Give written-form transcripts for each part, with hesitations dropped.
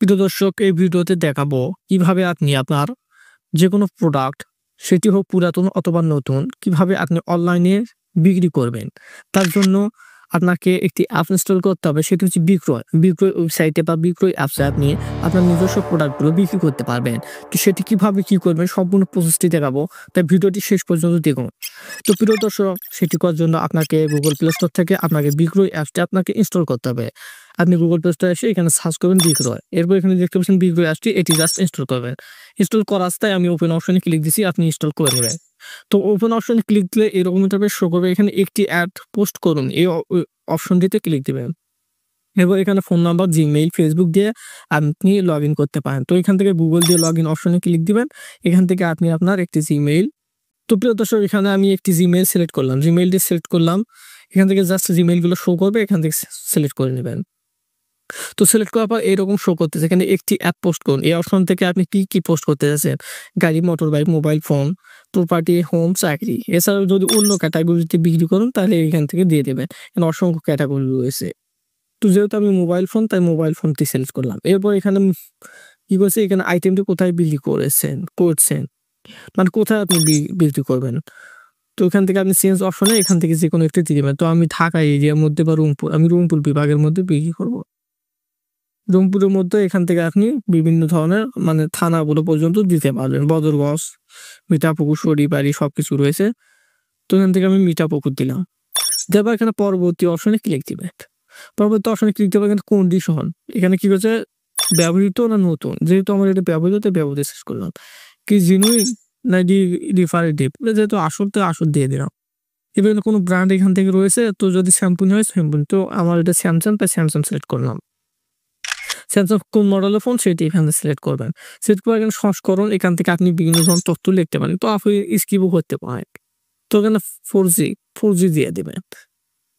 প্রিয় দর্শক, এই ভিডিওতে দেখাবো কিভাবে আপনি আপনার যেকোনো প্রোডাক্ট, সেটি হোক পুরাতন অথবা নতুন, কিভাবে আপনি অনলাইনে বিক্রি করবেন। তার জন্য আপনাকে একটি অ্যাপ ইনস্টল করতে হবে, সেটি হচ্ছে বিক্রয়। বিক্রয় ওয়েবসাইটে বা বিক্রয় অ্যাপসে আপনি আপনার নিজস্ব প্রোডাক্টগুলো বিক্রি করতে পারবেন। তো সেটি কিভাবে কি করবেন সম্পূর্ণ প্রসেসটি দেখাবো, তাই ভিডিওটি শেষ পর্যন্ত দেখুন। তো প্রিয় দর্শক, সেটি করার জন্য আপনাকে গুগল প্লে স্টোর থেকে আপনাকে বিক্রয় অ্যাপসটি আপনাকে ইনস্টল করতে হবে। আপনি গুগল প্লে স্টোরে এসে এখানে সার্চ করবেন বিক্রয়। এরপর এখানে দেখতে পাচ্ছেন বিক্রয় অ্যাপসটি, এটি জাস্ট ইনস্টল করবেন। ইনস্টল করার রাস্তায় আমি ওপেন অপশনে ক্লিক দিছি, আপনি ইনস্টল করে নেবেন। তো ওপেন অপশনে ক্লিক দিলে এরকম ইন্টারফেস শো করবে। এখানে একটি অ্যাড পোস্ট করুন, এই অপশনটিতে ক্লিক দিবেন। এরপর এখানে ফোন নাম্বার, জিমেইল, ফেসবুক দিয়ে আপনি লগইন করতে পারেন। তো এখান থেকে গুগল দিয়ে লগইন অপশনে ক্লিক দিবেন। এখান থেকে আপনি আপনার একটি জিমেইল, তো প্রিয় দর্শক, এখানে আমি একটি জিমেইল সিলেক্ট করলাম। জিমেইলটি সিলেক্ট করলাম। এখান থেকে জাস্ট জিমেইলগুলো শো করবে, এখান থেকে সিলেক্ট করে নেবেন। তো সিলেক্ট করার পর এরকম শো করতেছে, এখানে একটি অ্যাপ পোস্ট করুন। এই অপশন থেকে আপনি কি পোস্ট করতে যাচ্ছেন, গাড়ি, motorbike, mobile phone, property, home, চাকরি। এছাড়াও যদি অন্য ক্যাটাগরিতে বিক্রি করুন তাহলে এখান থেকে দিয়ে দেবেন। এখানে অসংখ্য ক্যাটাগরি রয়েছে। তো যেহেতু আমি মোবাইল ফোন, তাই মোবাইল ফোনটি সিলেক্ট করলাম। এরপর এখানে কি করছে, এখানে আইটেমটি কোথায় বিক্রি করছেন, মানে কোথায় আপনি বিক্রি করবেন। তো এখান থেকে আপনি চেঞ্জ অপশনে এখান থেকে যে কোনো একটি দিয়ে দিবেন। তো আমি ঢাকা এরিয়ার মধ্যে বা আমি রংপুর বিভাগের মধ্যে বিক্রি করব। রংপুরের মধ্যে এখান থেকে আপনি বিভিন্ন ধরনের মানে থানাগুলো পর্যন্ত দিতে পারবেন। বদরগঞ্জ, মিঠাপুকুর, সরিবাড়ি সবকিছু রয়েছে। তো এখান থেকে আমি মিঠাপুকুর দিলাম। দেওয়ার এখানে পরবর্তী অপশনে ক্লিক দিবেন। পরবর্তী অপশনে ক্লিক দেওয়ার এখানে কন্ডিশন, এখানে কি করছে, ব্যবহৃত না নতুন। যেহেতু আমার এটা ব্যবহৃত, তাই ব্যবহৃত শেষ করলাম। কি জেনুইন না রিফারেটিভ, যেহেতু আসল তো আসল দিয়ে দিলাম। এবার কোনো ব্র্যান্ড এখান থেকে রয়েছে, তো যদি স্যামসুং হয় স্যামসুং, তো আমার এটা স্যামসাং, তাই স্যামসাং সিলেক্ট করলাম। স্যামসাং কোন মডেলের ফোন সেটি এখানে সিলেক্ট করবেন। সিলেক্ট করে এখানে সংস্করণ, এখান থেকে আপনি বিভিন্ন ধরনের তথ্য লিখতে পারেন। তো আপনি স্কিপও করতে পারেন। তো এখানে 4G দিয়ে দেবেন।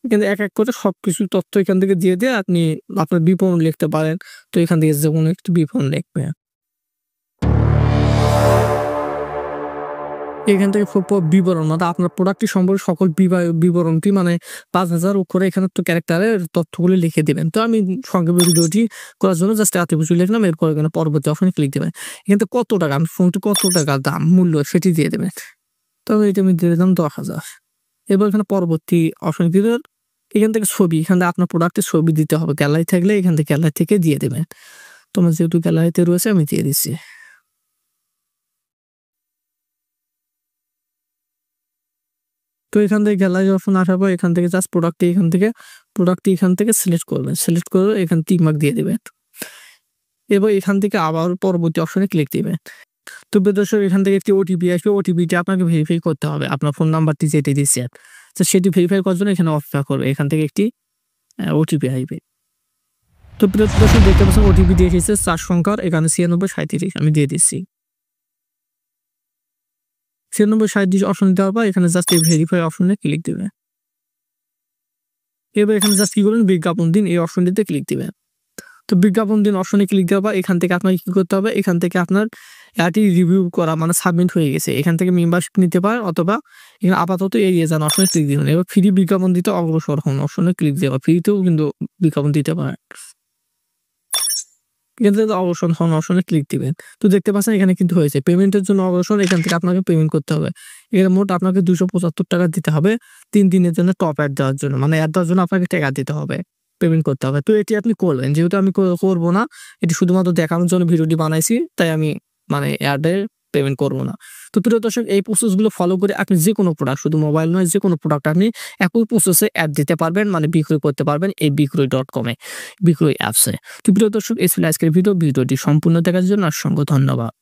এখানে এক এক করে সবকিছু তথ্য এখান থেকে দিয়ে আপনি আপনার বিবরণ লিখতে পারেন। তো এখান থেকে যে কোনো একটি বিবরণ লিখবেন। এখান থেকে বিবরণ মানে আপনার প্রোডাক্টটি সম্পর্কে সকল বিবরণটি মানে ৫,০০০ অক্ষরে এখানে তো ক্যারেক্টারের তথ্যগুলো লিখে দিবেন। তো আমি সংক্ষেপে ভিডিওটি করার জন্য জাস্ট এতটুকু লিখলাম। এরপর এখানে পরবর্তী অপশনে ক্লিক দেবেন। এখান থেকে কত টাকা, ফোনটি কত টাকা দাম, মূল্য সেটি দিয়ে দেবেন। তবে এটা আমি দিয়ে দিলাম ১০,০০০। এবার এখানে পরবর্তী অপশনে দিবেন। এখান থেকে ছবি, এখান থেকে আপনার প্রোডাক্টের ছবি দিতে হবে। গ্যালারি থাকলে এখান থেকে গ্যালারি থেকে দিয়ে দেবেন। তোমার যেহেতু গ্যালারিতে রয়েছে আমি দিয়ে দিচ্ছি। তো এখান থেকে গ্যালারি অপশন আসার পর এখান থেকে জাস্ট প্রোডাক্টটি এখান থেকে সিলেক্ট করবেন। সিলেক্ট করে এখানে টিক মার্ক দিয়ে দিবেন। এবার এখান থেকে আবার পরবর্তী অপশনে ক্লিক দিবেন। তো প্রিয় দর্শক, এখান থেকে একটি ওটিপি আসবে। ওটিপিটি আপনাকে ভেরিফাই করতে হবে। আপনার ফোন নাম্বারটি যেটি দিচ্ছেন, তো সেটি ভেরিফাই করার জন্য এখানে অপেক্ষা করবে। এখান থেকে একটি ওটিপি আসবে। তো প্রিয় দর্শক, দেখতে পাচ্ছেন ওটিপি দিয়ে এসেছে ৪ সংখ্যার, এখানে ৯৬৩৭ আমি দিয়ে দিচ্ছি। ৯৬৩৭ অপশন দেওয়ার পর এখানে জাস্ট এই ভেরিফাই অপশনে ক্লিক দিবেন। এবার এখানে জাস্ট কি করবেন, বিজ্ঞাপন দিন এই অপশনটিতে ক্লিক দিবেন। তো বিজ্ঞাপন দিন অপশনে ক্লিক দেওয়ার পর এখান থেকে আপনাকে কি করতে হবে, এখান থেকে আপনার এটি রিভিউ করা মানে সাবমিট হয়ে গেছে। এখান থেকে মেম্বারশিপ নিতে পারেন অথবা এখানে আপাতত এড়িয়ে যান অপশনে ক্লিক দিবেন। এবার ফ্রি বিজ্ঞাপন দিতে অগ্রসর হন অপশনে ক্লিক দেওয়া। ফ্রিতেও কিন্তু বিজ্ঞাপন দিতে পারেন। এখান থেকে অগ্রসর হন অপশনে ক্লিক দিবেন। তো দেখতে পাচ্ছেন এখানে কিন্তু হয়েছে। পেমেন্টের জন্য অগ্রসর, এখান থেকে আপনাকে পেমেন্ট করতে হবে। এখানে মোট আপনাকে ২৭৫ টাকা দিতে হবে ৩ দিনের জন্য টপ অ্যাড দেওয়ার জন্য, মানে অ্যাড দেওয়ার জন্য আপনাকে টাকা দিতে হবে, পেমেন্ট করতে হবে। তো এটি আপনি করবেন। যেহেতু আমি করব না, এটি শুধুমাত্র দেখানোর জন্য ভিডিওটি বানাইছি, তাই আমি মানে অ্যাডের পেমেন্ট করব না। তো প্রিয় দর্শক, এই প্রসেসগুলো ফলো করে আপনি যে কোনো প্রোডাক্ট, শুধু মোবাইল নয়, যে কোনো প্রোডাক্ট আপনি একই প্রসেসে অ্যাড দিতে পারবেন, মানে বিক্রয় করতে পারবেন এই বিক্রয়.com এ, বিক্রয় অ্যাপসে। তো প্রিয় দর্শক, এই ছিল আজকের ভিডিওটি সম্পূর্ণ দেখার জন্য অসংখ্য ধন্যবাদ।